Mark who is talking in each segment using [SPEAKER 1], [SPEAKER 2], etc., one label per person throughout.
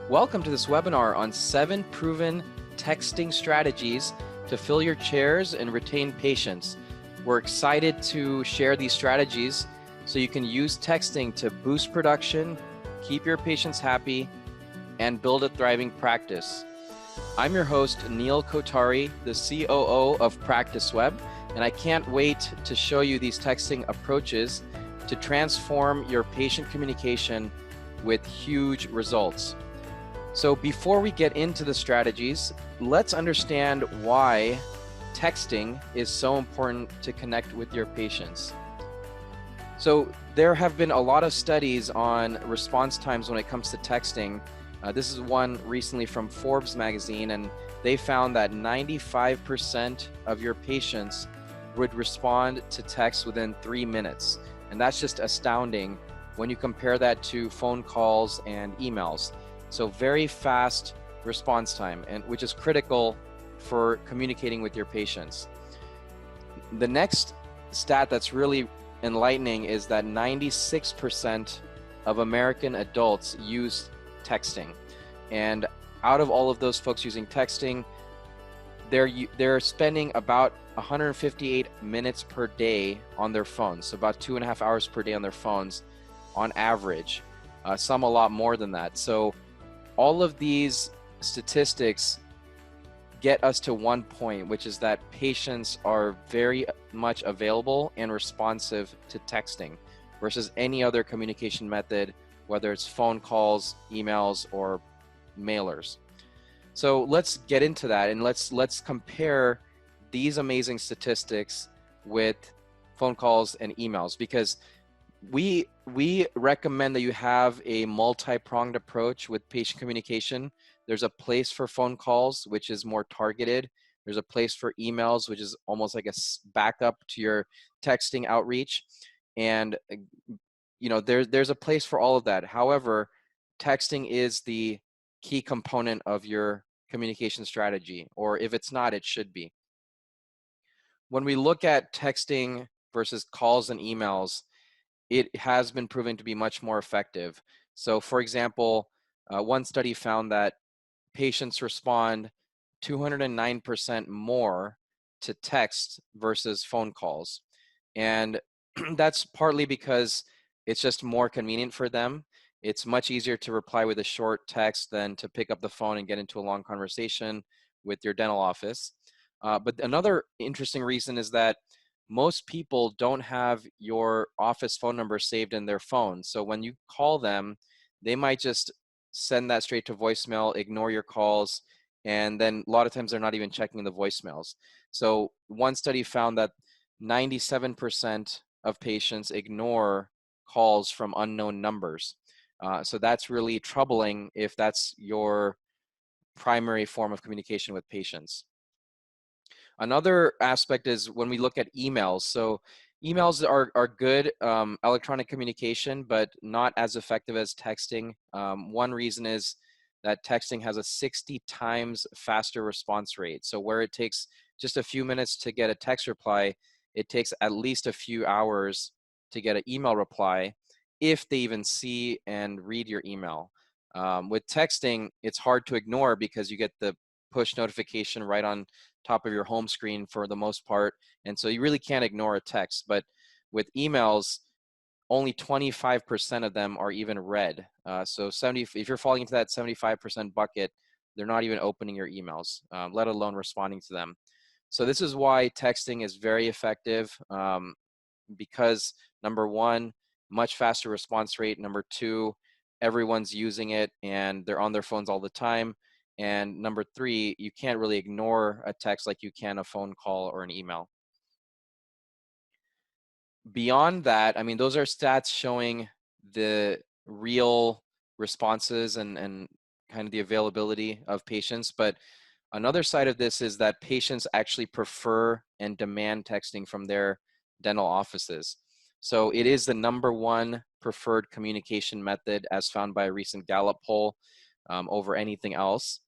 [SPEAKER 1] Welcome to this webinar on 7 proven texting strategies to fill your chairs and retain patients. We're excited to share these strategies so you can use texting to boost production, keep your patients happy, and build a thriving practice. I'm your host, Neil Kotari, the COO of PracticeWeb, and I can't wait to show you these texting approaches to transform your patient communication with huge results. So before we get into the strategies, let's understand why texting is so important to connect with your patients. So there have been a lot of studies on response times when it comes to texting. This is one recently from Forbes magazine, and they found that 95% of your patients would respond to text within 3 minutes. And that's just astounding when you compare that to phone calls and emails. So very fast response time, and which is critical for communicating with your patients. The next stat that's really enlightening is that 96% of American adults use texting. And out of all of those folks using texting, they're spending about 158 minutes per day on their phones, so about 2.5 hours per day on their phones on average, some a lot more than that. So all of these statistics get us to one point, which is that patients are very much available and responsive to texting versus any other communication method, whether it's phone calls, emails, or mailers. So let's get into that, and let's compare these amazing statistics with phone calls and emails, because we recommend that you have a multi-pronged approach with patient communication. There's a place for phone calls, which is more targeted. There's a place for emails, which is almost like a backup to your texting outreach. And there's a place for all of that. However, texting is the key component of your communication strategy, or if it's not, it should be. When we look at texting versus calls and emails, it has been proven to be much more effective. So for example, one study found that patients respond 209% more to text versus phone calls. And that's partly because it's just more convenient for them. It's much easier to reply with a short text than to pick up the phone and get into a long conversation with your dental office. But another interesting reason is that most people don't have your office phone number saved in their phone. So when you call them, they might just send that straight to voicemail, ignore your calls, and then a lot of times they're not even checking the voicemails. So one study found that 97% of patients ignore calls from unknown numbers. So that's really troubling if that's your primary form of communication with patients. Another aspect is when we look at emails. So emails are good electronic communication, but not as effective as texting. One reason is that texting has a 60 times faster response rate. So where it takes just a few minutes to get a text reply, it takes at least a few hours to get an email reply, if they even see and read your email. With texting, it's hard to ignore because you get the push notification right on top of your home screen for the most part, and so you really can't ignore a text. But with emails, only 25% of them are even read. So if you're falling into that 75% bucket, they're not even opening your emails, let alone responding to them. So this is why texting is very effective, because number one, much faster response rate. Number two, everyone's using it and they're on their phones all the time. And number three, you can't really ignore a text like you can a phone call or an email. Beyond that, I mean, those are stats showing the real responses and kind of the availability of patients. But another side of this is that patients actually prefer and demand texting from their dental offices. So it is the #1 preferred communication method as found by a recent Gallup poll, over anything else.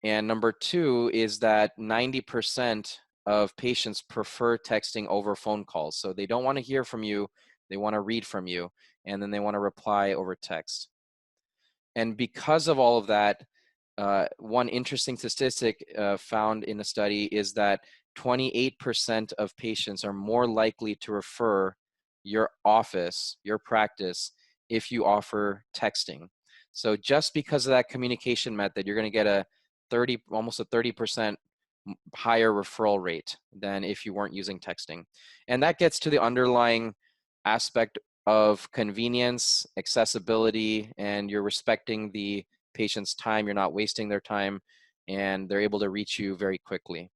[SPEAKER 1] And number two is that 90% of patients prefer texting over phone calls. So they don't want to hear from you, they want to read from you, and then they want to reply over text. And because of all of that, one interesting statistic found in a study is that 28% of patients are more likely to refer your office, your practice, if you offer texting. So just because of that communication method, you're going to get almost a 30% higher referral rate than if you weren't using texting. And that gets to the underlying aspect of convenience, accessibility, and you're respecting the patient's time, you're not wasting their time, and they're able to reach you very quickly.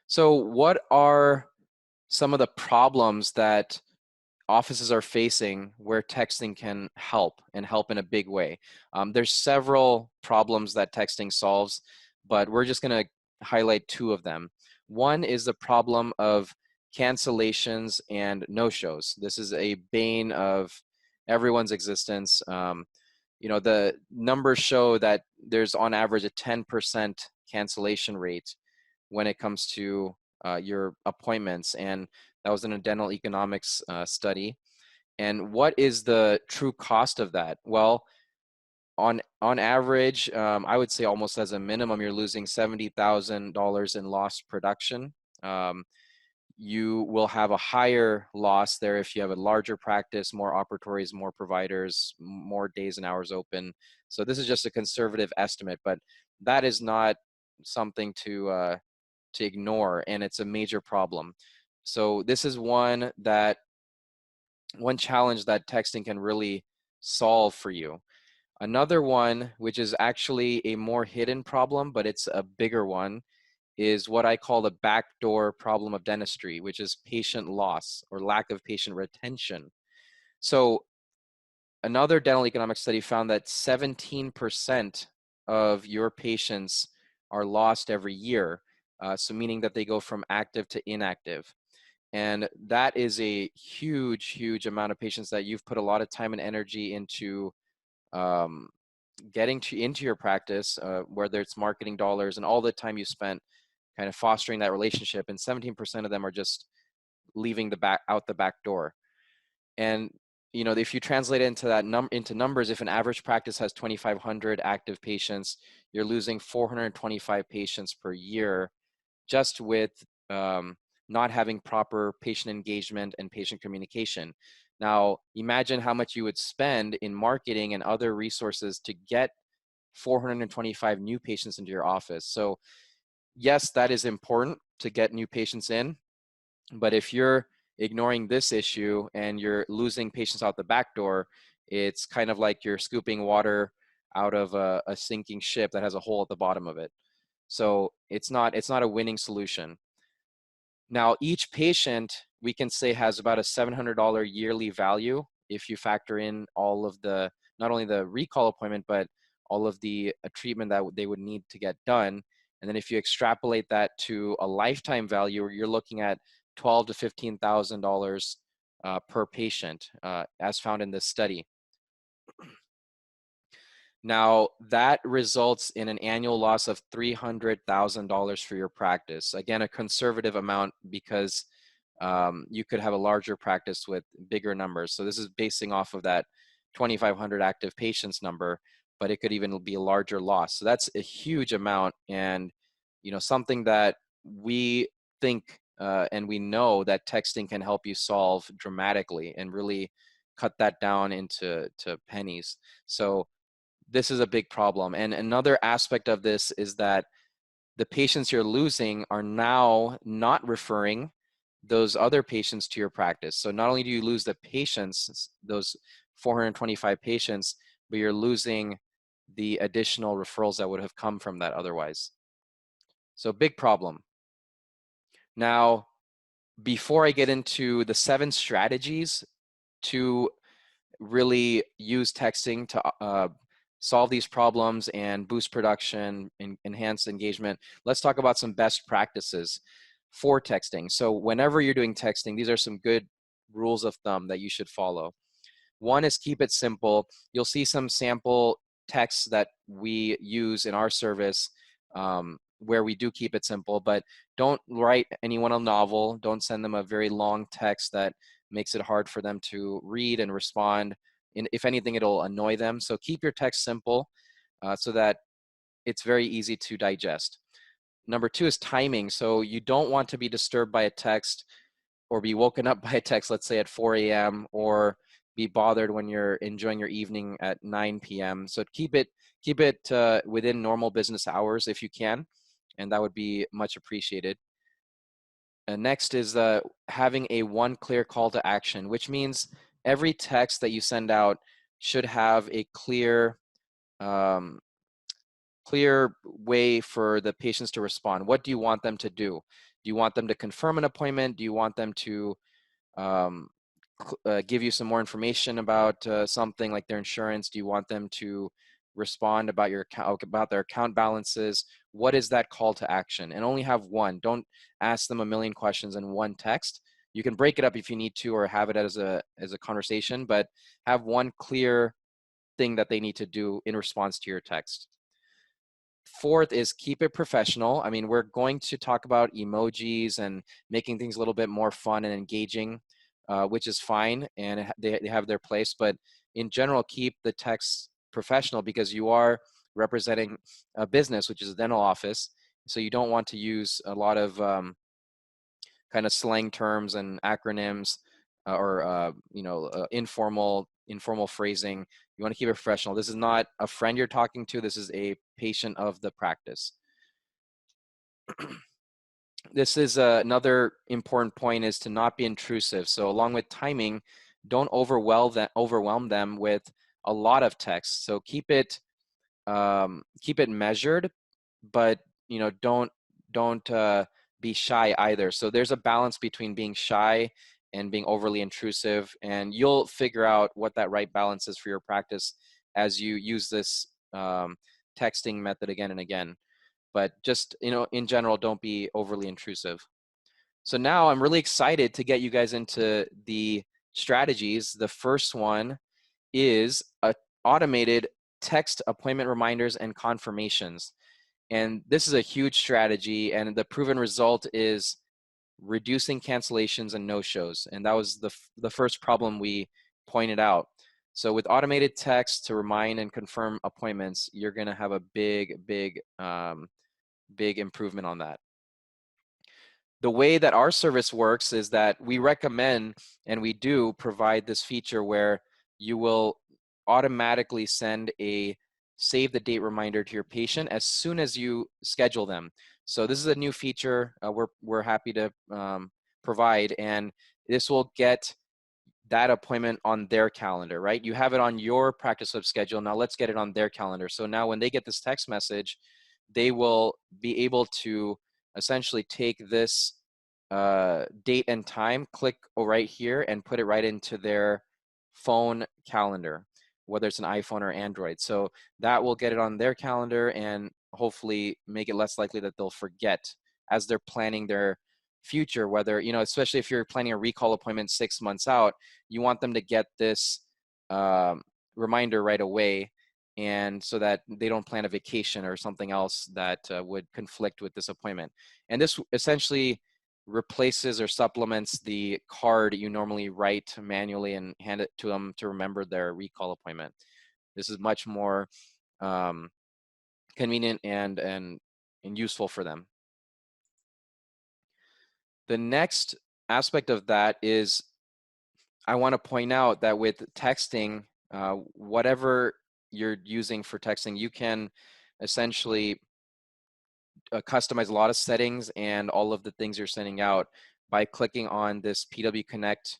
[SPEAKER 1] So what are some of the problems that offices are facing where texting can help and help in a big way? There's several problems that texting solves, but we're just going to highlight two of them. One is the problem of cancellations and no-shows. This is a bane of everyone's existence. The numbers show that there's on average a 10% cancellation rate when it comes to your appointments, and that was in a dental economics study. And what is the true cost of that? Well, on average, I would say almost as a minimum, you're losing $70,000 in lost production. You will have a higher loss there if you have a larger practice, more operatories, more providers, more days and hours open. So this is just a conservative estimate, but that is not something to ignore, and it's a major problem. So this is one challenge that texting can really solve for you. Another one, which is actually a more hidden problem, but it's a bigger one, is what I call the backdoor problem of dentistry, which is patient loss or lack of patient retention. So another dental economics study found that 17% of your patients are lost every year. So meaning that they go from active to inactive. And that is a huge, huge amount of patients that you've put a lot of time and energy into um, getting into your practice, whether it's marketing dollars and all the time you spent kind of fostering that relationship. And 17% of them are just leaving out the back door. And if you translate it into into numbers, if an average practice has 2,500 active patients, you're losing 425 patients per year just with not having proper patient engagement and patient communication. Now, imagine how much you would spend in marketing and other resources to get 425 new patients into your office. So yes, that is important to get new patients in, but if you're ignoring this issue and you're losing patients out the back door, it's kind of like you're scooping water out of a sinking ship that has a hole at the bottom of it. So it's not a winning solution. Now, each patient, we can say, has about a $700 yearly value if you factor in all of the, not only the recall appointment, but all of the treatment that they would need to get done. And then if you extrapolate that to a lifetime value, you're looking at $12,000 to $15,000 per patient, as found in this study. Now, that results in an annual loss of $300,000 for your practice. Again, a conservative amount because you could have a larger practice with bigger numbers. So this is basing off of that 2,500 active patients number, but it could even be a larger loss. So that's a huge amount, and something that we think and we know that texting can help you solve dramatically and really cut that down into pennies. So this is a big problem. And another aspect of this is that the patients you're losing are now not referring those other patients to your practice. So not only do you lose the patients, those 425 patients, but you're losing the additional referrals that would have come from that otherwise. So big problem. Now, before I get into the 7 strategies to really use texting to solve these problems and boost production and enhance engagement, let's talk about some best practices for texting. So whenever you're doing texting, these are some good rules of thumb that you should follow. One is keep it simple. You'll see some sample texts that we use in our service where we do keep it simple, but don't write anyone a novel. Don't send them a very long text that makes it hard for them to read and respond. if anything, it'll annoy them. So keep your text simple so that it's very easy to digest. Number two is timing. So you don't want to be disturbed by a text or be woken up by a text, let's say at 4 a.m. or be bothered when you're enjoying your evening at 9 p.m. So keep it within normal business hours if you can, and that would be much appreciated. Next is having a one clear call to action, which means every text that you send out should have a clear clear way for the patients to respond. What do you want them to do? Do you want them to confirm an appointment? Do you want them to give you some more information about something like their insurance? Do you want them to respond about their account balances? What is that call to action? And only have one. Don't ask them a million questions in one text. You can break it up if you need to, or have it as a conversation, but have one clear thing that they need to do in response to your text. Fourth is keep it professional. I mean, we're going to talk about emojis and making things a little bit more fun and engaging, which is fine, and they have their place. But in general, keep the text professional because you are representing a business, which is a dental office. So you don't want to use a lot of kind of slang terms and acronyms or informal phrasing. You want to keep it professional. This is not a friend you're talking to. This is a patient of the practice. This is another important point, is to not be intrusive. So along with timing, don't overwhelm them with a lot of text. So keep it measured, but don't be shy either. So there's a balance between being shy and being overly intrusive, and you'll figure out what that right balance is for your practice as you use this texting method again and again. But just, in general, don't be overly intrusive. So now I'm really excited to get you guys into the strategies. The first one is automated text appointment reminders and confirmations. And this is a huge strategy, and the proven result is reducing cancellations and no-shows. And that was the first problem we pointed out. So with automated text to remind and confirm appointments, you're going to have a big improvement on that. The way that our service works is that we recommend, and we do provide this feature where you will automatically send a save the date reminder to your patient as soon as you schedule them. So this is a new feature we're happy to provide, and this will get that appointment on their calendar, right? You have it on your practice web schedule. Now let's get it on their calendar. So now when they get this text message, they will be able to essentially take this date and time, click right here, and put it right into their phone calendar, whether it's an iPhone or Android. So that will get it on their calendar and hopefully make it less likely that they'll forget as they're planning their future, whether, especially if you're planning a recall appointment 6 months out, you want them to get this reminder right away, and so that they don't plan a vacation or something else that would conflict with this appointment. And this essentially replaces or supplements the card you normally write manually and hand it to them to remember their recall appointment. This is much more convenient and useful for them. The next aspect of that is, I want to point out that with texting, whatever you're using for texting, you can essentially customize a lot of settings and all of the things you're sending out by clicking on this PW Connect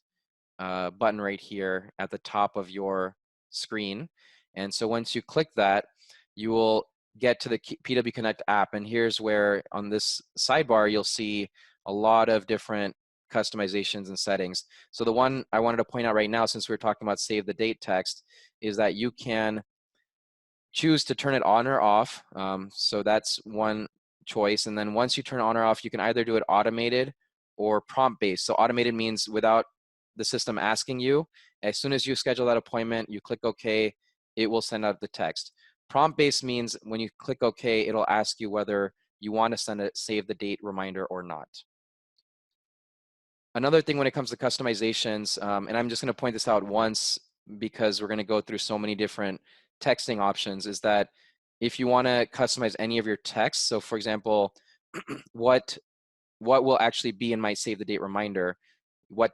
[SPEAKER 1] button right here at the top of your screen. And so once you click that, you will get to the PW Connect app. And here's where on this sidebar, you'll see a lot of different customizations and settings. So the one I wanted to point out right now, since we're talking about save the date text, is that you can choose to turn it on or off. So that's one choice. And then once you turn it on or off, you can either do it automated or prompt based. So automated means without the system asking you. As soon as you schedule that appointment, you click OK, it will send out the text. Prompt based means when you click OK, it'll ask you whether you want to send a save the date reminder or not. Another thing when it comes to customizations, and I'm just going to point this out once because we're going to go through so many different texting options, is that if you want to customize any of your texts, so for example, what will actually be in my save the date reminder, what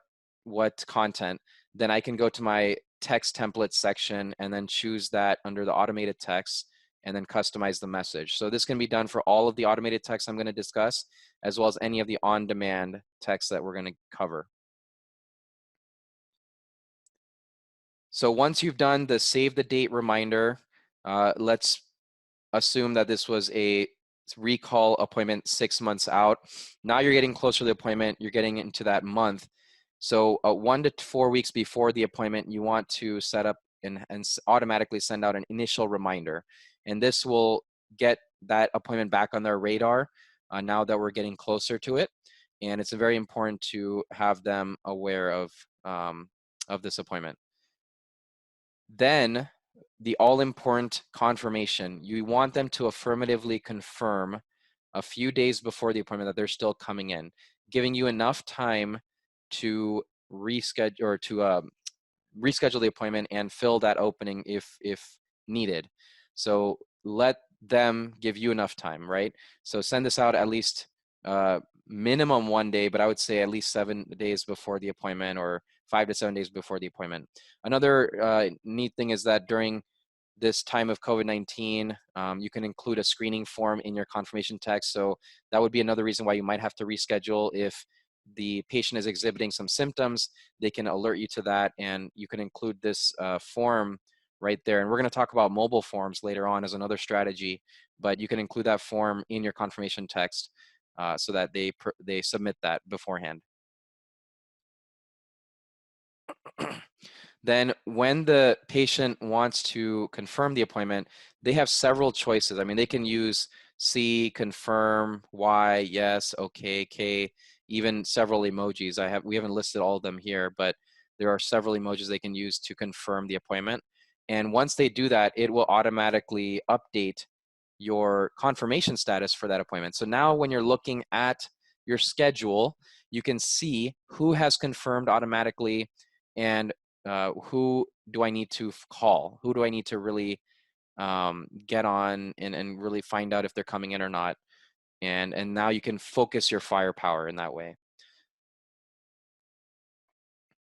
[SPEAKER 1] content, then I can go to my text template section and then choose that under the automated text and then customize the message. So this can be done for all of the automated text I'm going to discuss, as well as any of the on-demand text that we're going to cover. So once you've done the save the date reminder, let's assume that this was a recall appointment 6 months out. Now you're getting closer to the appointment, you're getting into that month. So 1 to 4 weeks before the appointment, you want to set up and automatically send out an initial reminder. And this will get that appointment back on their radar now that we're getting closer to it. And it's very important to have them aware of this appointment. Then the all-important confirmation. You want them to affirmatively confirm a few days before the appointment that they're still coming in, giving you enough time to reschedule or to reschedule the appointment and fill that opening if needed. So let them give you enough time, right? So send this out at least minimum 1 day, but I would say at least 7 days before the appointment, or 5 to 7 days before the appointment. Another neat thing is that during this time of COVID-19, you can include a screening form in your confirmation text. So that would be another reason why you might have to reschedule. If the patient is exhibiting some symptoms, they can alert you to that, and you can include this form right there. And we're going to talk about mobile forms later on as another strategy, but you can include that form in your confirmation text so that they submit that beforehand. Then when the patient wants to confirm the appointment, they have several choices. I mean, they can use C, confirm, Y, yes, okay, K, even several emojis. We haven't listed all of them here, but there are several emojis they can use to confirm the appointment. And once they do that, it will automatically update your confirmation status for that appointment. So now when you're looking at your schedule, you can see who has confirmed automatically and who do I need to call? Who do I need to really get on and really find out if they're coming in or not? And now you can focus your firepower in that way.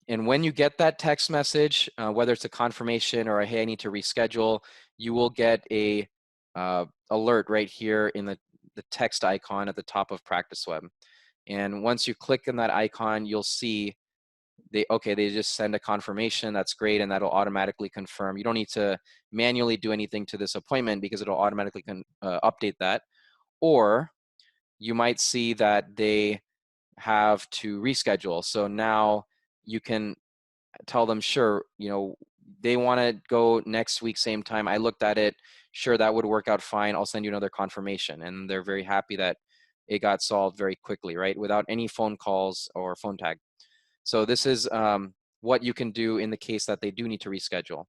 [SPEAKER 1] And when you get that text message, whether it's a confirmation or a, hey, I need to reschedule, you will get a alert right here in the text icon at the top of PracticeWeb. And once you click on that icon, you'll see they just send a confirmation. That's great, and that'll automatically confirm. You don't need to manually do anything to this appointment because it'll automatically update that. Or you might see that they have to reschedule. So now you can tell them, sure, they want to go next week, same time. I looked at it. Sure, that would work out fine. I'll send you another confirmation. And they're very happy that it got solved very quickly, right? Without any phone calls or phone tag. So this is what you can do in the case that they do need to reschedule.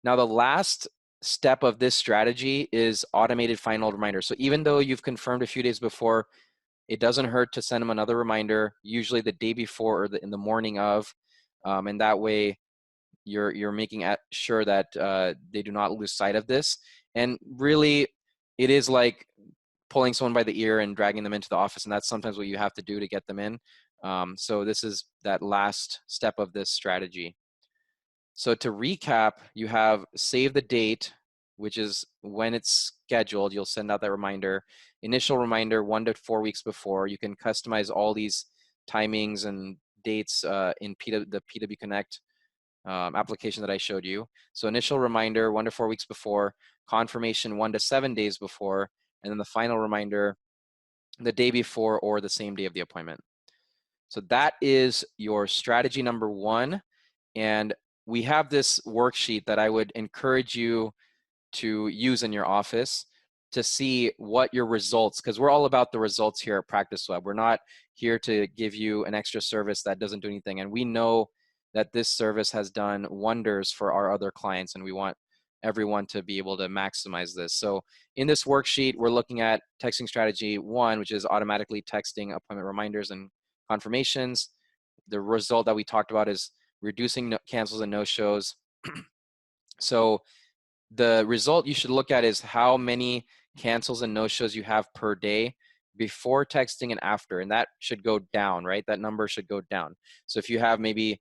[SPEAKER 1] Now, the last step of this strategy is automated final reminder. So even though you've confirmed a few days before, it doesn't hurt to send them another reminder, usually the day before or in the morning of, and that way you're making sure that they do not lose sight of this. And really, it is like pulling someone by the ear and dragging them into the office, and that's sometimes what you have to do to get them in. So this is that last step of this strategy. So to recap, you have save the date, which is when it's scheduled. You'll send out that reminder. Initial reminder 1 to 4 weeks before. You can customize all these timings and dates in the PW Connect application that I showed you. So initial reminder 1 to 4 weeks before, confirmation 1 to 7 days before, and then the final reminder the day before or the same day of the appointment. So that is your strategy number 1. And we have this worksheet that I would encourage you to use in your office to see what your results, because we're all about the results here at PracticeWeb. We're not here to give you an extra service that doesn't do anything. And we know that this service has done wonders for our other clients, and we want everyone to be able to maximize this. So in this worksheet, we're looking at texting strategy 1, which is automatically texting appointment reminders and confirmations. The result that we talked about is reducing cancels and no-shows. So the result you should look at is how many cancels and no-shows you have per day before texting and after, and that should go down, right? That number should go down. So if you have maybe,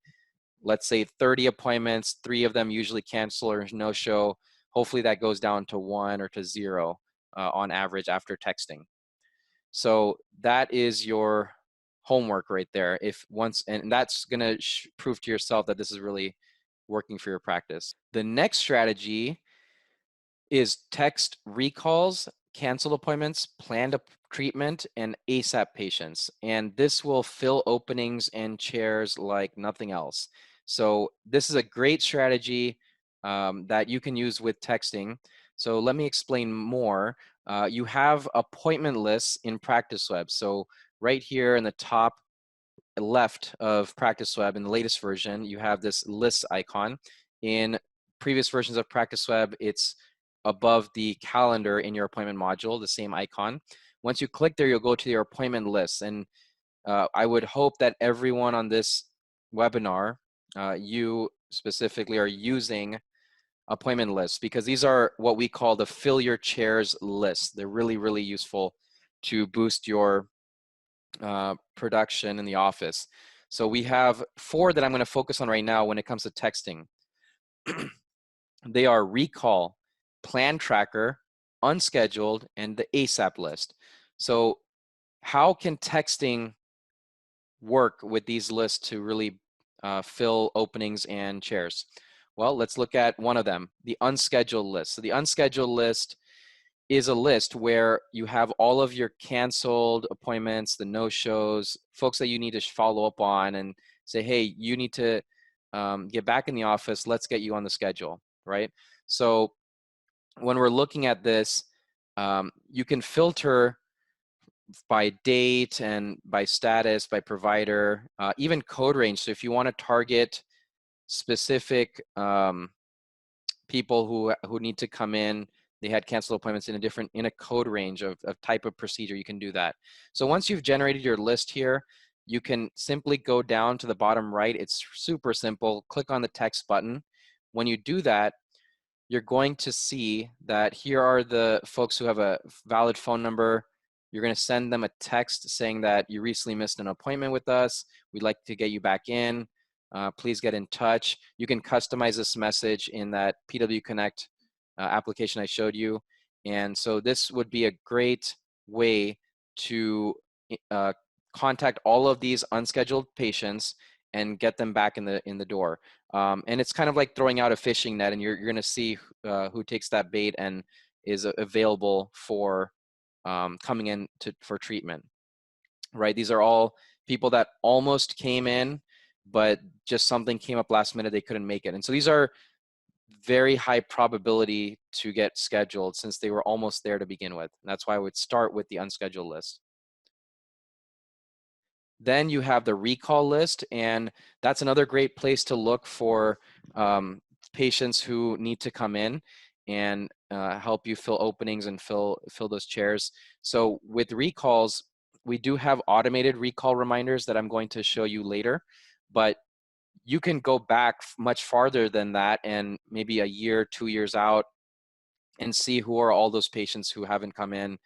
[SPEAKER 1] let's say 30 appointments, 3 of them usually cancel or no-show, hopefully that goes down to 1 or to 0 on average after texting. So that is your homework right there. If once, and that's gonna prove to yourself that this is really working for your practice. The next strategy is text recalls, canceled appointments, planned treatment, and ASAP patients. And this will fill openings and chairs like nothing else. So this is a great strategy that you can use with texting. So let me explain more. You have appointment lists in PracticeWeb. So right here in the top left of PracticeWeb in the latest version, you have this list icon. In previous versions of PracticeWeb, it's above the calendar in your appointment module, the same icon. Once you click there, you'll go to your appointment list. And I would hope that everyone on this webinar, you specifically, are using appointment lists, because these are what we call the fill your chairs lists. They're really, really useful to boost your production in the office. So we have 4 that I'm going to focus on right now when it comes to texting. They are recall, plan tracker, unscheduled, and the ASAP list. So how can texting work with these lists to really fill openings and chairs? Well, let's look at one of them, the unscheduled list. So the unscheduled list is a list where you have all of your canceled appointments, the no-shows, folks that you need to follow up on and say, hey, you need to get back in the office, let's get you on the schedule, right? So when we're looking at this, you can filter by date and by status, by provider, even code range. So if you want to target specific people who need to come in, they had canceled appointments in a code range of type of procedure, you can do that. So once you've generated your list here, you can simply go down to the bottom right. It's super simple. Click on the text button. When you do that, you're going to see that here are the folks who have a valid phone number. You're going to send them a text saying that you recently missed an appointment with us. We'd like to get you back in. Please get in touch. You can customize this message in that PW Connect application I showed you. And so this would be a great way to contact all of these unscheduled patients and get them back in the door. And it's kind of like throwing out a fishing net, and you're going to see who takes that bait and is available for coming in for treatment, right? These are all people that almost came in, but just something came up last minute, they couldn't make it. And so these are very high probability to get scheduled since they were almost there to begin with. And that's why I would start with the unscheduled list. Then you have the recall list, and that's another great place to look for patients who need to come in and help you fill openings and fill those chairs. So with recalls, we do have automated recall reminders that I'm going to show you later, but you can go back much farther than that and maybe a year, 2 years out and see who are all those patients who haven't come in.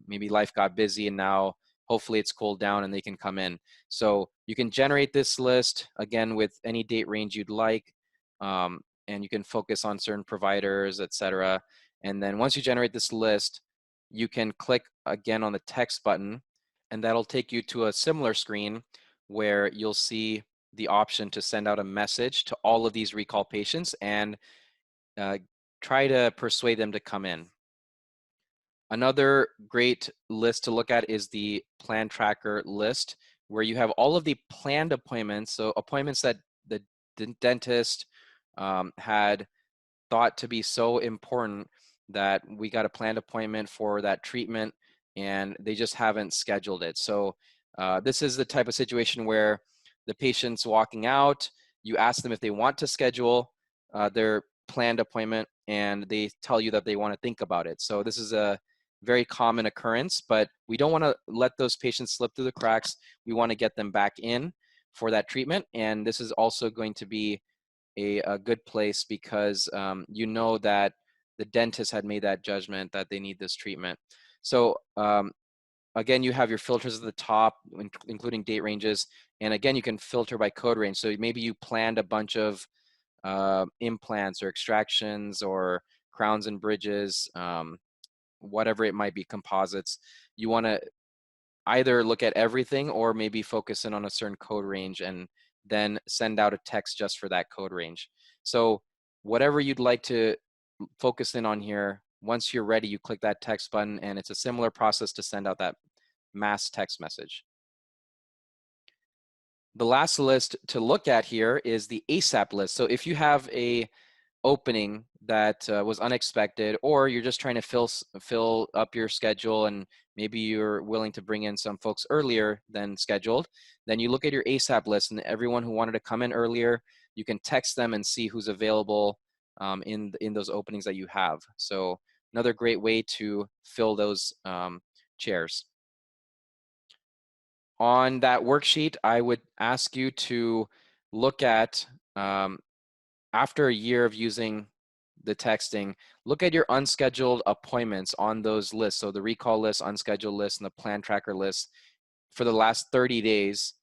[SPEAKER 1] Maybe life got busy and now hopefully it's cooled down and they can come in. So you can generate this list again with any date range you'd like, and you can focus on certain providers, etc. And then once you generate this list, you can click again on the text button, and that'll take you to a similar screen where you'll see the option to send out a message to all of these recall patients and try to persuade them to come in. Another great list to look at is the plan tracker list, where you have all of the planned appointments, so appointments that the dentist had thought to be so important that we got a planned appointment for that treatment and they just haven't scheduled it. So this is the type of situation where the patient's walking out, you ask them if they want to schedule their planned appointment and they tell you that they want to think about it. So this is a very common occurrence, but we don't want to let those patients slip through the cracks. We want to get them back in. for that treatment. And this is also going to be a good place because you know that the dentist had made that judgment that they need this treatment. So again, you have your filters at the top, including date ranges. And again, you can filter by code range. So maybe you planned a bunch of implants or extractions or crowns and bridges, whatever it might be, composites. You want to either look at everything or maybe focus in on a certain code range and then send out a text just for that code range. So whatever you'd like to focus in on here, once you're ready, you click that text button, and it's a similar process to send out that mass text message. The last list to look at here is the ASAP list. So if you have a opening that was unexpected, or you're just trying to fill up your schedule and maybe you're willing to bring in some folks earlier than scheduled, then you look at your ASAP list, and everyone who wanted to come in earlier, you can text them and see who's available in those openings that you have. So another great way to fill those chairs. On that worksheet, I would ask you to look at, after a year of using the texting, look at your unscheduled appointments on those lists. So the recall list, unscheduled list, and the plan tracker list for the last 30 days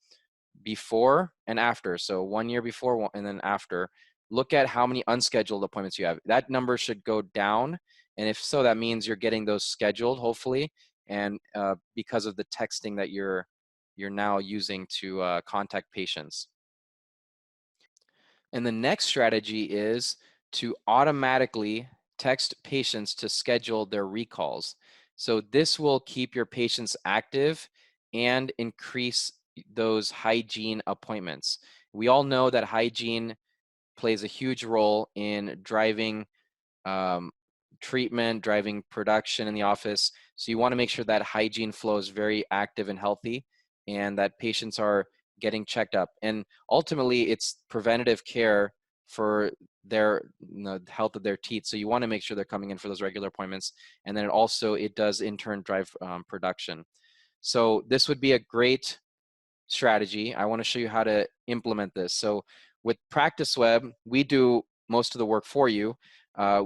[SPEAKER 1] before and after. So 1 year before and then after. Look at how many unscheduled appointments you have. That number should go down. And if so, that means you're getting those scheduled, hopefully. And because of the texting that you're now using to contact patients. And the next strategy is to automatically text patients to schedule their recalls. So this will keep your patients active and increase those hygiene appointments. We all know that hygiene plays a huge role in driving treatment, driving production in the office. So you want to make sure that hygiene flow is very active and healthy, and that patients are getting checked up. And ultimately, it's preventative care for their health of their teeth. So you want to make sure they're coming in for those regular appointments. And then it does in turn drive production. So this would be a great strategy. I want to show you how to implement this. So with PracticeWeb, we do most of the work for you.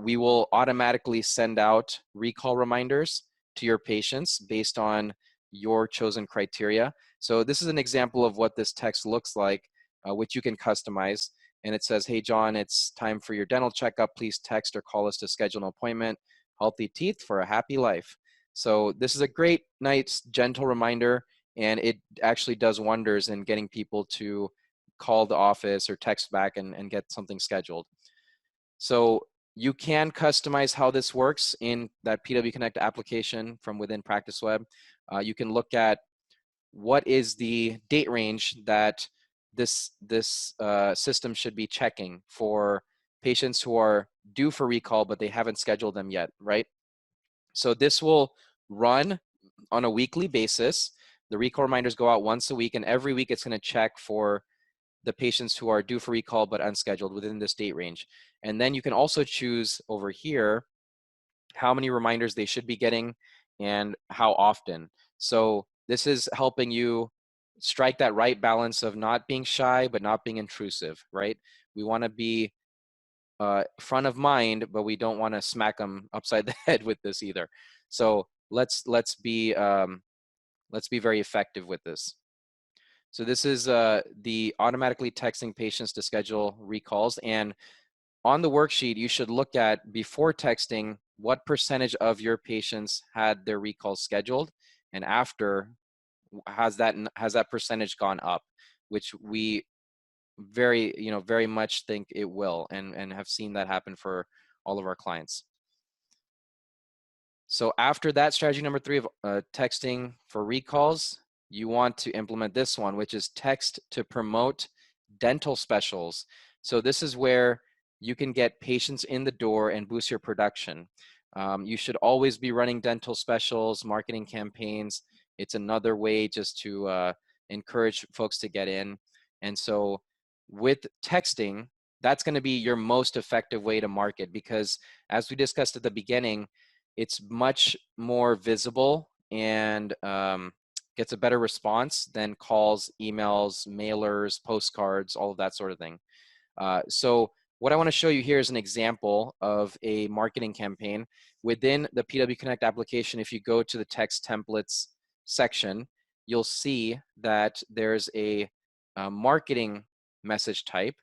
[SPEAKER 1] We will automatically send out recall reminders to your patients based on your chosen criteria. So this is an example of what this text looks like, which you can customize. And it says, hey, John, it's time for your dental checkup. Please text or call us to schedule an appointment. Healthy teeth for a happy life. So this is a great, nice, gentle reminder, and it actually does wonders in getting people to call the office or text back and get something scheduled. So you can customize how this works in that PW Connect application from within PracticeWeb. You can look at what is the date range that this system should be checking for patients who are due for recall, but they haven't scheduled them yet, right? So this will run on a weekly basis. The recall reminders go out once a week, and every week it's going to check for the patients who are due for recall but unscheduled within this date range. And then you can also choose over here how many reminders they should be getting and how often. So this is helping you strike that right balance of not being shy but not being intrusive, right? We want to be front of mind, but we don't want to smack them upside the head with this either. So let's be very effective with this. So this is the automatically texting patients to schedule recalls. And on the worksheet, you should look at, before texting, what percentage of your patients had their recalls scheduled, and after, has that percentage gone up, which we very much think it will, and have seen that happen for all of our clients. So after that, strategy number 3 of texting for recalls, you want to implement this one, which is text to promote dental specials. So this is where you can get patients in the door and boost your production. You should always be running dental specials, marketing campaigns. It's another way just to encourage folks to get in. And so with texting, that's going to be your most effective way to market, because as we discussed at the beginning, it's much more visible and gets a better response than calls, emails, mailers, postcards, all of that sort of thing. So what I want to show you here is an example of a marketing campaign. Within the PW Connect application, if you go to the text templates section, you'll see that there's a marketing message type,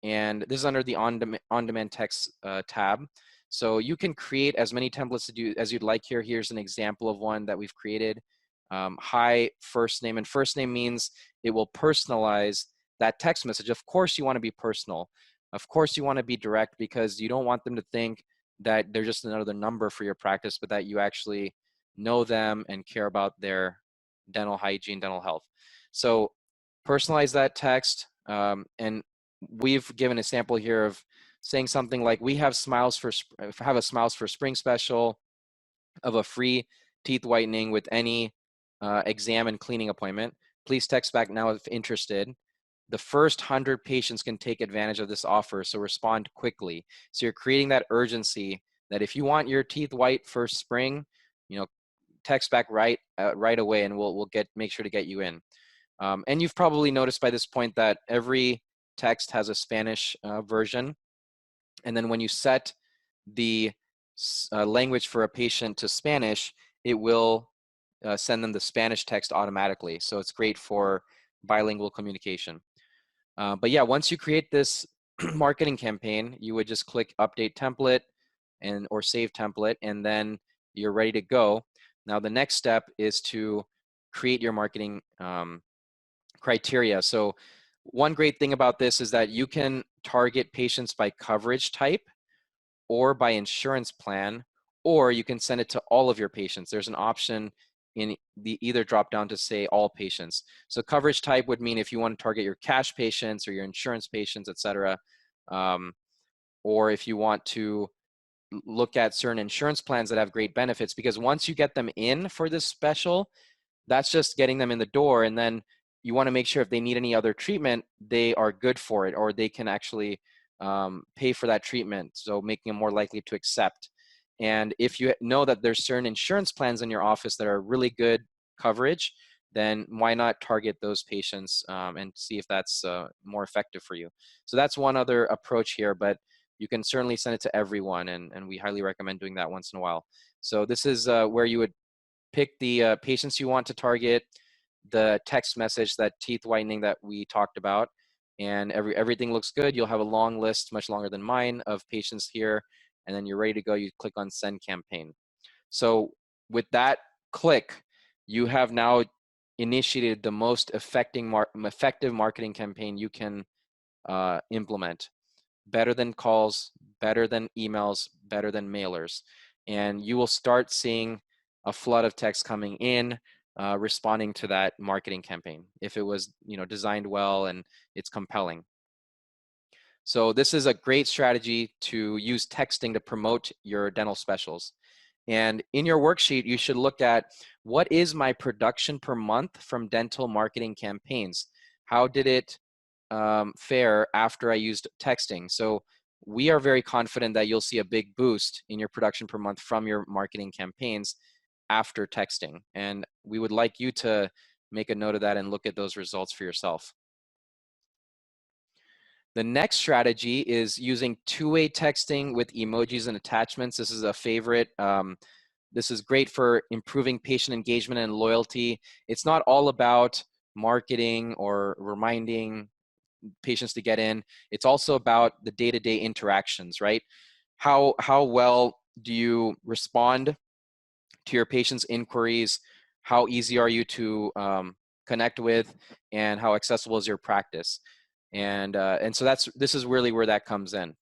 [SPEAKER 1] and this is under the on-demand text tab. So you can create as many templates to do as you'd like here. Here's an example of one that we've created. Hi, first name, and first name means it will personalize that text message. Of course you want to be personal. Of course you want to be direct, because you don't want them to think that they're just another number for your practice, but that you actually know them and care about their dental hygiene, dental health. So personalize that text, and we've given a sample here of saying something like, we have a smiles for spring special of a free teeth whitening with any exam and cleaning appointment. Please text back now if interested. The first 100 patients can take advantage of this offer, so respond quickly. So you're creating that urgency that if you want your teeth white for spring, text back right away, and we'll make sure to get you in. And you've probably noticed by this point that every text has a Spanish version. And then when you set the language for a patient to Spanish, it will send them the Spanish text automatically. So it's great for bilingual communication. But yeah, once you create this marketing campaign, you would just click update template or save template, and then you're ready to go. Now the next step is to create your marketing criteria. So one great thing about this is that you can target patients by coverage type or by insurance plan, or you can send it to all of your patients. There's an option in the either drop down to say all patients. So coverage type would mean if you want to target your cash patients or your insurance patients, et cetera. Or if you want to look at certain insurance plans that have great benefits, because once you get them in for this special, that's just getting them in the door, and then you want to make sure if they need any other treatment, they are good for it, or they can actually pay for that treatment, so making them more likely to accept. And if you know that there's certain insurance plans in your office that are really good coverage, then why not target those patients and see if that's more effective for you. So that's one other approach here, but you can certainly send it to everyone, and we highly recommend doing that once in a while. So this is where you would pick the patients you want to target, the text message, that teeth whitening that we talked about, and everything looks good. You'll have a long list, much longer than mine, of patients here, and then you're ready to go. You click on send campaign. So with that click, you have now initiated the most effective marketing campaign you can implement. Better than calls, better than emails, better than mailers. And you will start seeing a flood of text coming in, responding to that marketing campaign, if it was designed well and it's compelling. So this is a great strategy to use texting to promote your dental specials. And in your worksheet, you should look at, what is my production per month from dental marketing campaigns? How did it fare after I used texting? So we are very confident that you'll see a big boost in your production per month from your marketing campaigns after texting. And we would like you to make a note of that and look at those results for yourself. The next strategy is using two-way texting with emojis and attachments. This is a favorite. This is great for improving patient engagement and loyalty. It's not all about marketing or reminding patients to get in. It's also about the day-to-day interactions, right? How well do you respond to your patients' inquiries? How easy are you to connect with, and how accessible is your practice? And so this is really where that comes in.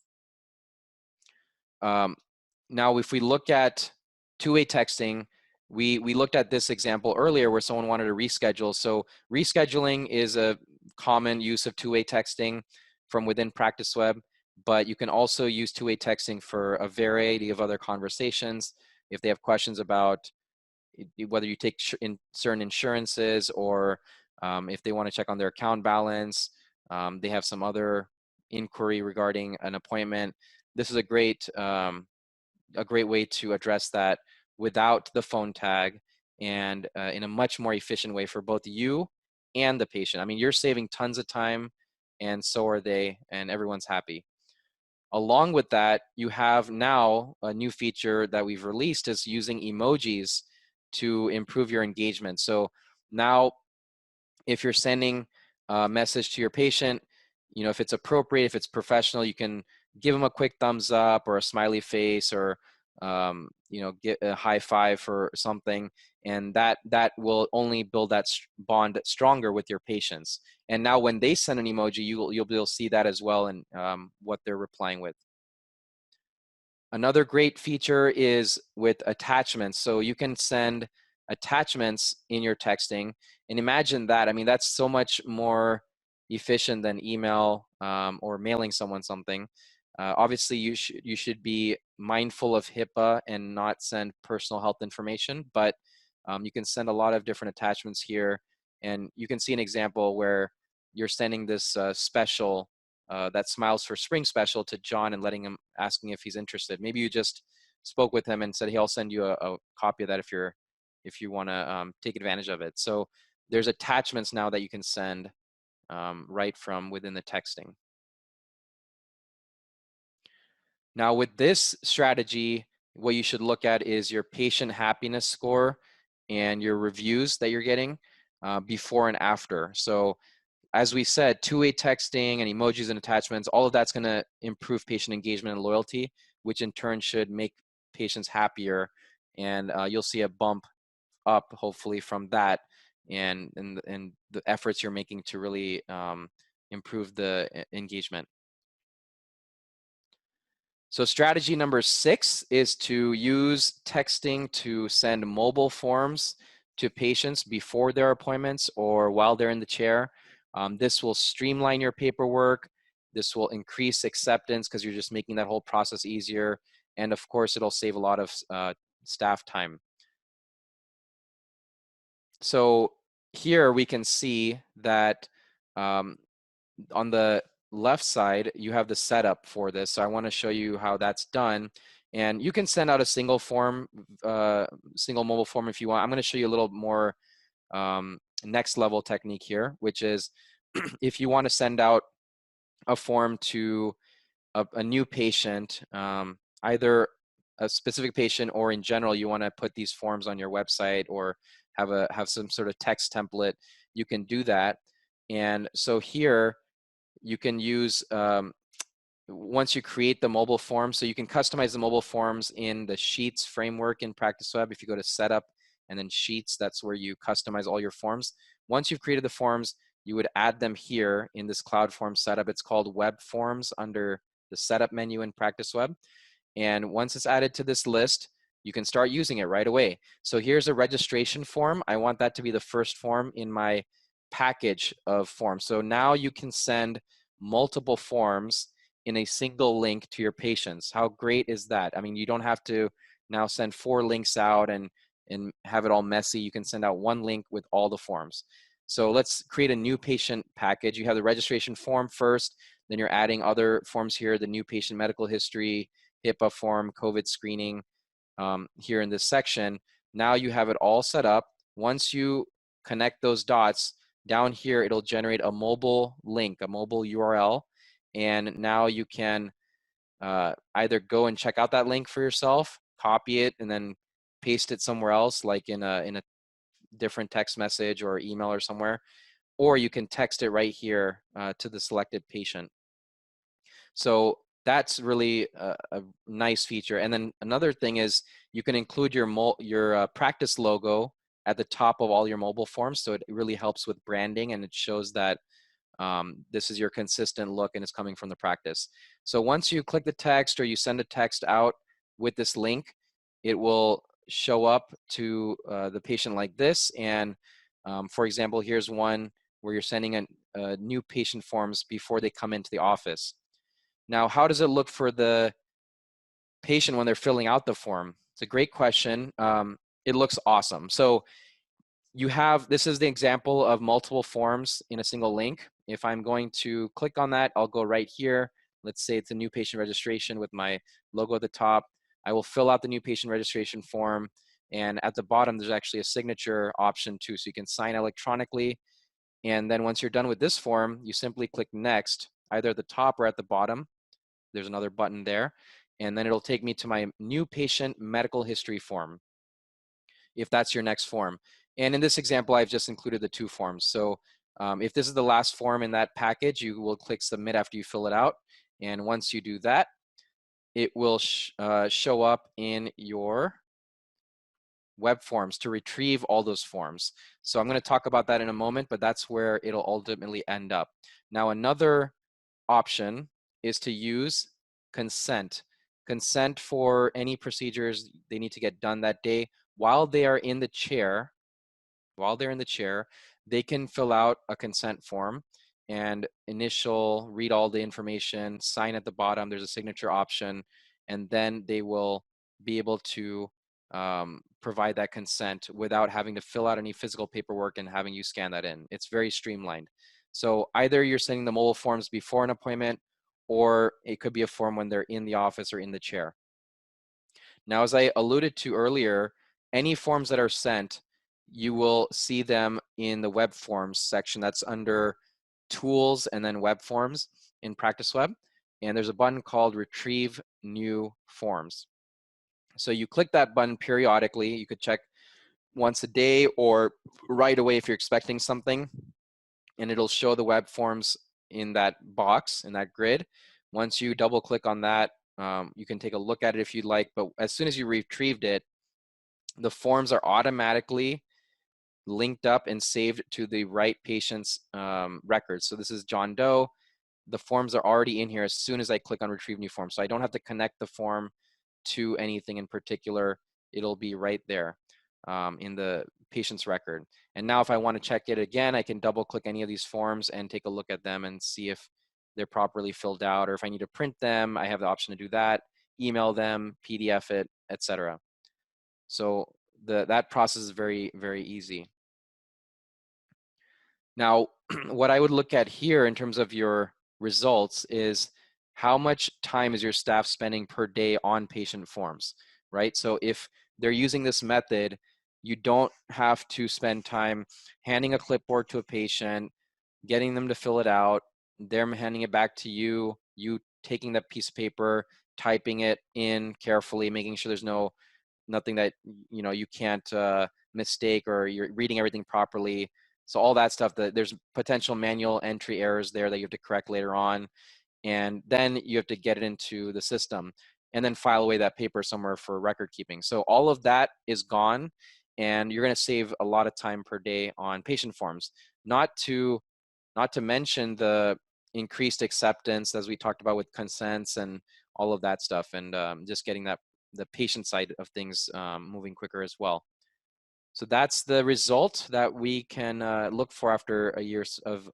[SPEAKER 1] Now, if we look at two-way texting, we looked at this example earlier where someone wanted to reschedule. So rescheduling is a common use of two-way texting from within PracticeWeb, but you can also use two-way texting for a variety of other conversations. If they have questions about whether you take certain insurances, or if they want to check on their account balance, they have some other inquiry regarding an appointment. This is a great way to address that without the phone tag and in a much more efficient way for both you and the patient. I mean, you're saving tons of time, and so are they, and everyone's happy. Along with that, you have now a new feature that we've released is using emojis to improve your engagement. So now if you're sending a message to your patient, you know, if it's appropriate, if it's professional, you can give them a quick thumbs up or a smiley face, or you know, get a high five for something, and that will only build that bond stronger with your patients. And now when they send an emoji, you'll be able to see that as well, and what they're replying with. Another great feature is with attachments. So you can send attachments in your texting, and imagine that. I mean, that's so much more efficient than email or mailing someone something. Obviously, you should be mindful of HIPAA and not send personal health information, but you can send a lot of different attachments here, and you can see an example where you're sending this special that Smiles for Spring special to John and asking if he's interested. Maybe you just spoke with him and said, hey, I'll send you a copy of that if you want to take advantage of it. So there's attachments now that you can send right from within the texting. Now with this strategy, what you should look at is your patient happiness score and your reviews that you're getting before and after. So as we said, two-way texting and emojis and attachments, all of that's going to improve patient engagement and loyalty, which in turn should make patients happier. And you'll see a bump up, hopefully, from that and the efforts you're making to really improve the engagement. So strategy number 6 is to use texting to send mobile forms to patients before their appointments or while they're in the chair. This will streamline your paperwork. This will increase acceptance because you're just making that whole process easier. And of course, it'll save a lot of staff time. So here we can see that on the left side, you have the setup for this. So I want to show you how that's done. And you can send out a single form, single mobile form if you want. I'm going to show you a little more next level technique here, which is if you want to send out a form to a new patient, either a specific patient or in general, you want to put these forms on your website or have some sort of text template, you can do that. And so here you can use once you create the mobile form, so you can customize the mobile forms in the Sheets framework in PracticeWeb. If you go to Setup and then Sheets, that's where you customize all your forms. Once you've created the forms, you would add them here in this Cloud Form setup. It's called Web Forms under the Setup menu in PracticeWeb. And once it's added to this list, you can start using it right away. So here's a registration form. I want that to be the first form in my package of forms. So now you can send multiple forms in a single link to your patients. How great is that? I mean, you don't have to now send 4 links out and have it all messy. You can send out one link with all the forms. So let's create a new patient package. You have the registration form first, then you're adding other forms here, the new patient medical history, HIPAA form, COVID screening here in this section. Now you have it all set up. Once you connect those dots, down here, it'll generate a mobile link, a mobile URL. And now you can either go and check out that link for yourself, copy it, and then paste it somewhere else, like in a different text message or email or somewhere, or you can text it right here to the selected patient. So that's really a nice feature. And then another thing is you can include your practice logo at the top of all your mobile forms. So it really helps with branding, and it shows that this is your consistent look and it's coming from the practice. So once you click the text or you send a text out with this link, it will show up to the patient like this. And for example, here's one where you're sending a new patient forms before they come into the office. Now, how does it look for the patient when they're filling out the form? It's a great question. It looks awesome. So this is the example of multiple forms in a single link. If I'm going to click on that, I'll go right here. Let's say it's a new patient registration with my logo at the top. I will fill out the new patient registration form. And at the bottom, there's actually a signature option too. So you can sign electronically. And then once you're done with this form, you simply click next, either at the top or at the bottom. There's another button there. And then it'll take me to my new patient medical history form, if that's your next form. And in this example, I've just included the 2 forms. So if this is the last form in that package, you will click submit after you fill it out. And once you do that, it will show up in your web forms to retrieve all those forms. So I'm going to talk about that in a moment, but that's where it'll ultimately end up. Now, another option is to use consent. Consent for any procedures they need to get done that day while they are in the chair. While they're in the chair, they can fill out a consent form and read all the information, sign at the bottom, there's a signature option, and then they will be able to provide that consent without having to fill out any physical paperwork and having you scan that in. It's very streamlined. So either you're sending the mobile forms before an appointment, or it could be a form when they're in the office or in the chair. Now, as I alluded to earlier, any forms that are sent, you will see them in the web forms section. That's under tools and then web forms in Practice Web. And there's a button called retrieve new forms. So you click that button periodically. You could check once a day or right away if you're expecting something, and it'll show the web forms in that box, in that grid. Once you double click on that, you can take a look at it if you'd like, but as soon as you retrieved it, the forms are automatically linked up and saved to the right patient's records. So this is John Doe. The forms are already in here as soon as I click on retrieve new form. So I don't have to connect the form to anything in particular. It'll be right there in the patient's record. And now if I want to check it again, I can double click any of these forms and take a look at them and see if they're properly filled out, or if I need to print them, I have the option to do that, email them, PDF it, etc. So that process is very, very easy. Now, what I would look at here in terms of your results is how much time is your staff spending per day on patient forms, right? So if they're using this method, you don't have to spend time handing a clipboard to a patient, getting them to fill it out, them handing it back to you, you taking that piece of paper, typing it in carefully, making sure there's nothing that you can't mistake, or you're reading everything properly. So all that stuff, there's potential manual entry errors there that you have to correct later on, and then you have to get it into the system and then file away that paper somewhere for record keeping. So all of that is gone, and you're going to save a lot of time per day on patient forms. Not to mention the increased acceptance, as we talked about with consents and all of that stuff, and just getting the patient side of things moving quicker as well. So that's the result that we can look for after a year of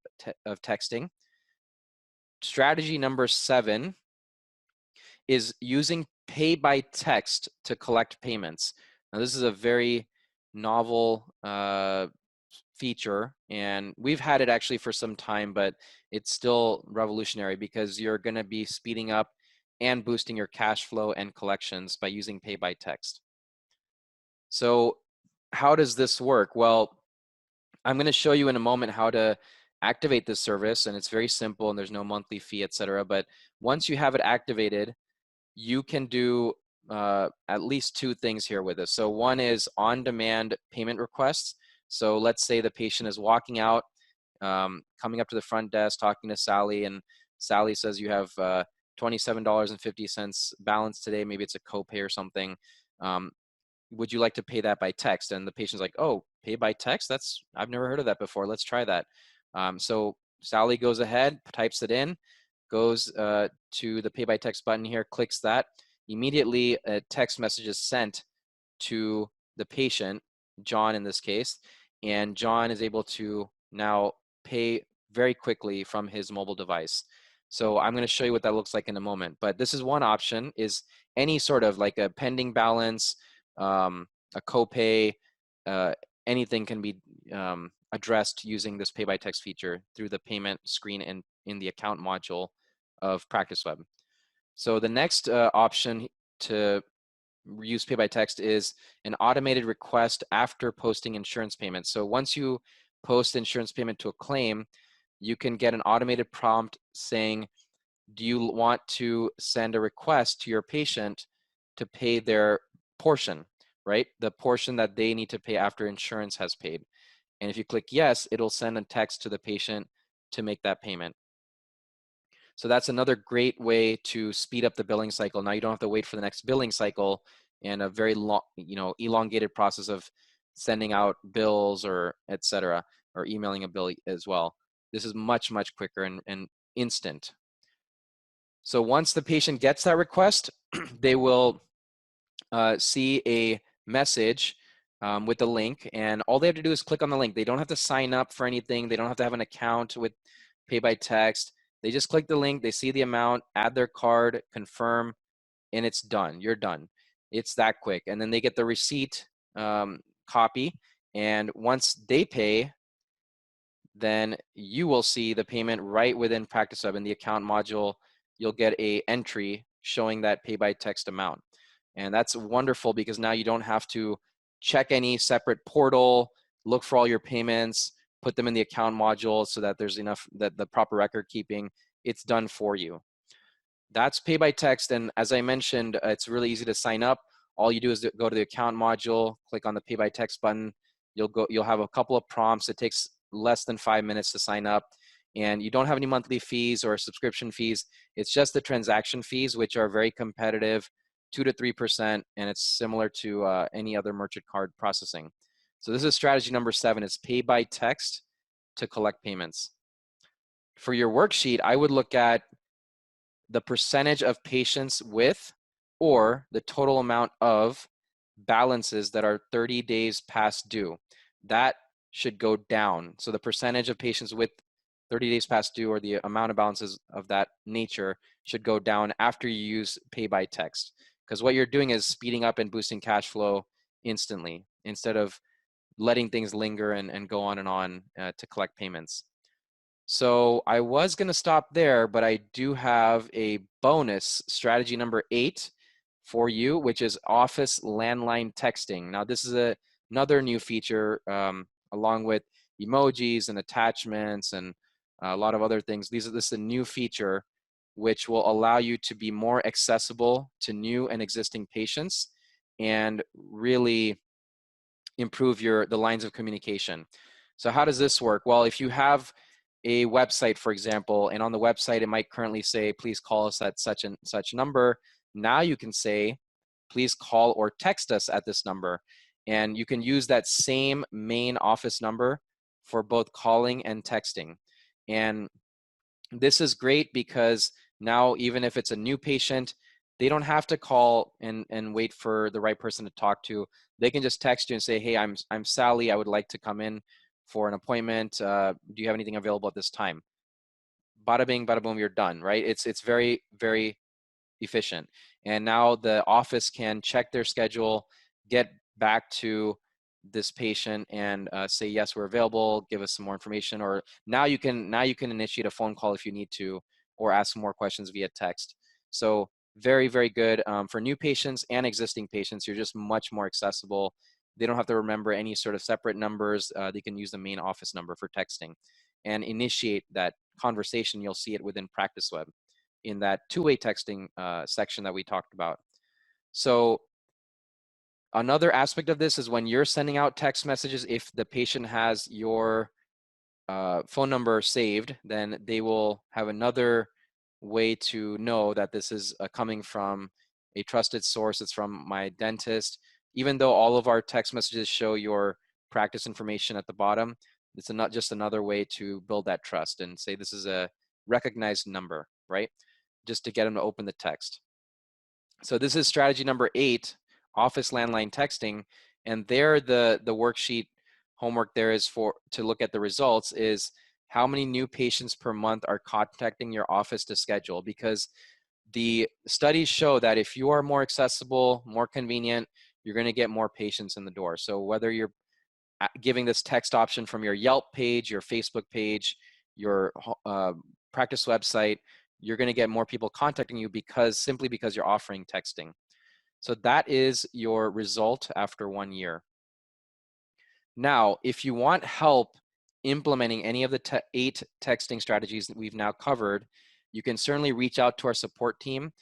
[SPEAKER 1] texting. Strategy number 7 is using pay by text to collect payments. Now, this is a very novel feature, and we've had it actually for some time, but it's still revolutionary because you're going to be speeding up and boosting your cash flow and collections by using pay by text. So how does this work? Well, I'm going to show you in a moment how to activate this service, and it's very simple and there's no monthly fee, etc. But once you have it activated, you can do at least 2 things here with this. So one is on-demand payment requests. So let's say the patient is walking out, coming up to the front desk, talking to Sally, and Sally says you have $27.50 balance today. Maybe it's a copay or something. Would you like to pay that by text? And the patient's like, oh, pay by text? I've never heard of that before. Let's try that. So Sally goes ahead, types it in, goes to the pay by text button here, clicks that. Immediately, a text message is sent to the patient, John in this case, and John is able to now pay very quickly from his mobile device. So I'm going to show you what that looks like in a moment. But this is one option, is any sort of like a pending balance, a copay, anything can be addressed using this pay by text feature through the payment screen and in the account module of Practice Web. So the next option to use pay by text is an automated request after posting insurance payments. So once you post insurance payment to a claim, you can get an automated prompt saying, do you want to send a request to your patient to pay their portion, right? The portion that they need to pay after insurance has paid. And if you click yes, it'll send a text to the patient to make that payment. So that's another great way to speed up the billing cycle. Now you don't have to wait for the next billing cycle and a very long, elongated process of sending out bills or et cetera, or emailing a bill as well. This is much, much quicker and instant. So once the patient gets that request, they will see a message with the link, and all they have to do is click on the link. They don't have to sign up for anything. They don't have to have an account with Pay by Text. They just click the link, they see the amount, add their card, confirm, and it's done. You're done. It's that quick. And then they get the receipt copy, and once they pay, then you will see the payment right within Practice Web. In the account module, you'll get a entry showing that Pay by Text amount. And that's wonderful because now you don't have to check any separate portal, look for all your payments, put them in the account module so that there's enough, that the proper record keeping, it's done for you. That's Pay by Text. And as I mentioned, it's really easy to sign up. All you do is go to the account module, click on the Pay by Text button. You'll have a couple of prompts. It takes less than 5 minutes to sign up. And you don't have any monthly fees or subscription fees. It's just the transaction fees, which are very competitive, 2 to 3%, and it's similar to any other merchant card processing. So this is strategy number 7, is Pay by Text to collect payments. For your worksheet, I would look at the percentage of patients with or the total amount of balances that are 30 days past due. That should go down. So the percentage of patients with 30 days past due, or the amount of balances of that nature, should go down after you use Pay by Text. Because what you're doing is speeding up and boosting cash flow instantly instead of letting things linger and go on and on to collect payments. So I was going to stop there, but I do have a bonus strategy number 8 for you, which is Office Landline texting. Now this is another new feature along with emojis and attachments and a lot of other things. This is a new feature which will allow you to be more accessible to new and existing patients and really improve the lines of communication. So how does this work? Well, if you have a website, for example, and on the website it might currently say, please call us at such and such number. Now you can say, please call or text us at this number. And you can use that same main office number for both calling and texting. And this is great because now, even if it's a new patient, they don't have to call and wait for the right person to talk to. They can just text you and say, hey, I'm Sally. I would like to come in for an appointment. Do you have anything available at this time? Bada bing, bada boom, you're done, right? It's very, very efficient. And now the office can check their schedule, get back to this patient and say, yes, we're available, give us some more information. Or now you can initiate a phone call if you need to, or ask more questions via text. So very, very good for new patients and existing patients. You're just much more accessible. They don't have to remember any sort of separate numbers. They can use the main office number for texting and initiate that conversation. You'll see it within Practice Web in that two-way texting section that we talked about. So another aspect of this is when you're sending out text messages, if the patient has your phone number saved, then they will have another way to know that this is coming from a trusted source. It's from my dentist. Even though all of our text messages show your practice information at the bottom, it's not just another way to build that trust and say this is a recognized number, right? Just to get them to open the text. So this is strategy number 8, Office Landline texting. And there the worksheet homework there is to look at the results is how many new patients per month are contacting your office to schedule, because the studies show that if you are more accessible, more convenient, you're going to get more patients in the door. So whether you're giving this text option from your Yelp page, your Facebook page, your practice website, you're going to get more people contacting you simply because you're offering texting. So that is your result after 1 year. Now, if you want help implementing any of the 8 texting strategies that we've now covered, you can certainly reach out to our support team,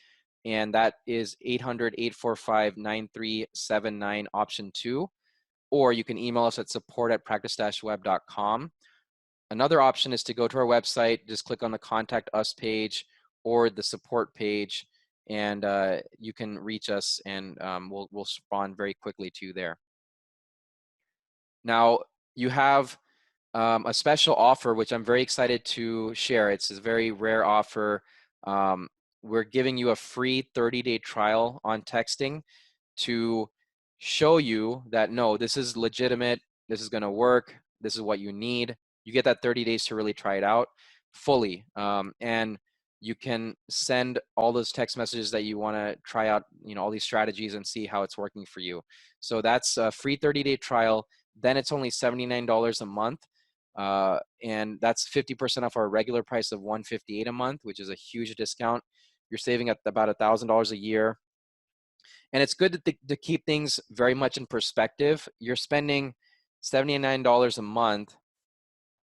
[SPEAKER 1] and that is 800-845-9379 option 2, or you can email us at support@practice-web.com. Another option is to go to our website, just click on the Contact Us page or the support page, and you can reach us, and we'll respond very quickly to you there. Now, you have a special offer, which I'm very excited to share. It's a very rare offer. We're giving you a free 30-day trial on texting to show you that, no, this is legitimate, this is gonna work, this is what you need. You get that 30 days to really try it out fully. And you can send all those text messages that you wanna try out, all these strategies and see how it's working for you. So that's a free 30-day trial. Then it's only $79 a month. And that's 50% off our regular price of $158 a month, which is a huge discount. You're saving at about $1,000 a year. And it's good to keep things very much in perspective. You're spending $79 a month,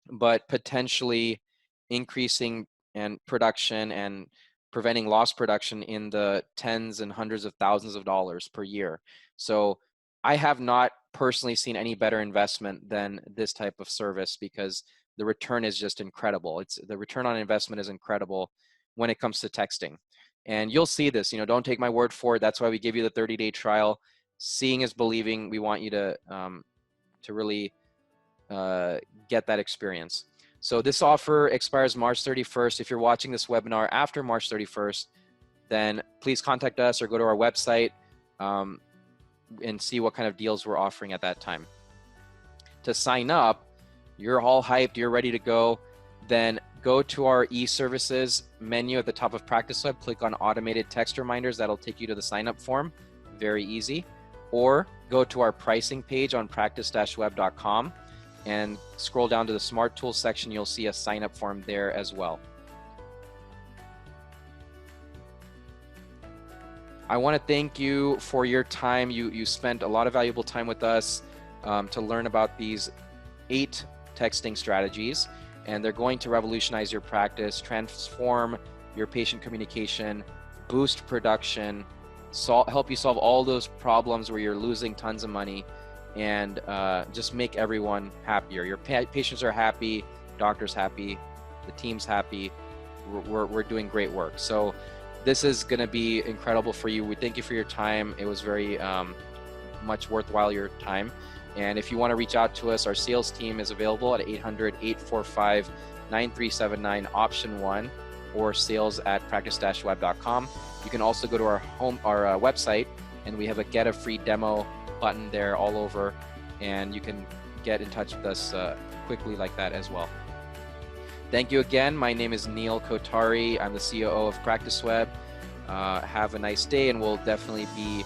[SPEAKER 1] but potentially increasing and production and preventing lost production in the tens and hundreds of thousands of dollars per year. So I have not personally seen any better investment than this type of service, because the return is just incredible. The return on investment is incredible when it comes to texting. And you'll see this, don't take my word for it. That's why we give you the 30-day trial. Seeing is believing. We want you to really get that experience. So this offer expires March 31st. If you're watching this webinar after March 31st, then please contact us or go to our website and see what kind of deals we're offering at that time. To sign up, you're all hyped, you're ready to go, then go to our e-services menu at the top of Practice Web, click on automated text reminders. That'll take you to the sign up form. Very easy. Or go to our pricing page on practice-web.com and scroll down to the Smart Tools section. You'll see a sign up form there as well. I want to thank you for your time. You spent a lot of valuable time with us to learn about these 8 texting strategies, and they're going to revolutionize your practice, transform your patient communication, boost production, help you solve all those problems where you're losing tons of money, and just make everyone happier. Your patients are happy, doctors happy, the team's happy. We're doing great work. So this is going to be incredible for you. We thank you for your time. It was very much worthwhile your time. And if you want to reach out to us, our sales team is available at 800-845-9379 option 1, or sales@practice-web.com. You can also go to our website, and we have a get a free demo button there all over, and you can get in touch with us quickly like that as well. Thank you again. My name is Neil Kotari. I'm the COO of Practice Web. Have a nice day, and we'll definitely be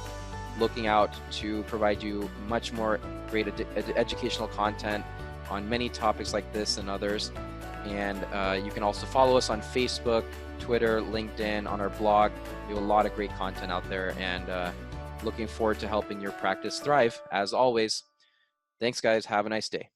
[SPEAKER 1] looking out to provide you much more great educational content on many topics like this and others. And you can also follow us on Facebook, Twitter, LinkedIn, on our blog. We have a lot of great content out there, and looking forward to helping your practice thrive as always. Thanks, guys. Have a nice day.